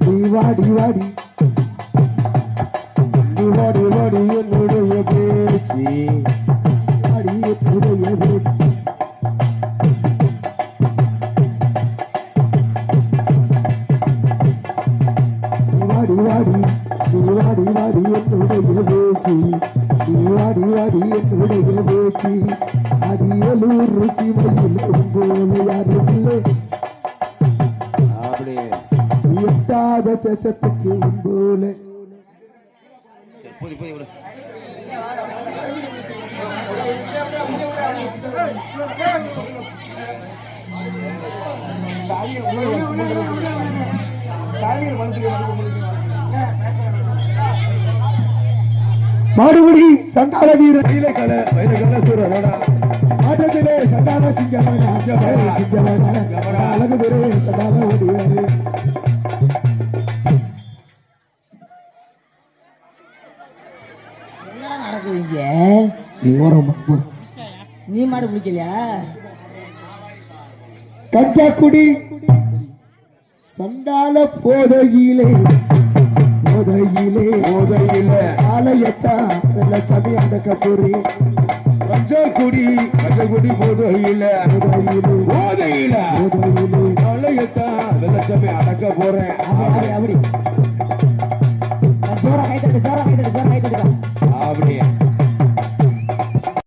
நீ வாடி வாடி நீ வாடி வாடி என்னுடைய பேச்சு வாடி என்னுடைய பேச்சு வாடி வாடி நீ வாடி வாடி என்னுடைய பேச்சு நீ வாடி வாடி என்னுடைய பேச்சு அடியலூர் சிமையில் போல யாரும் இல்லை அப்படியே எட்டாத தேசத்துக்கு போல மாடுபடி சண்டால வீரர் ஆட்டத்திலே சண்டால சிங்கமான அழகு வீரே சண்டால ஓடிவாரு நீ மாடு பிடிக்கலையா கஞ்சாக்குடி சண்டால போதையிலே ஆலயத்தான் வெள்ளச்சாமி அந்த கபூரி கஞ்சாக்குடி போதையில ஆலயத்தான் வெள்ளச்சாமி அடக்க போறேன் அப்படி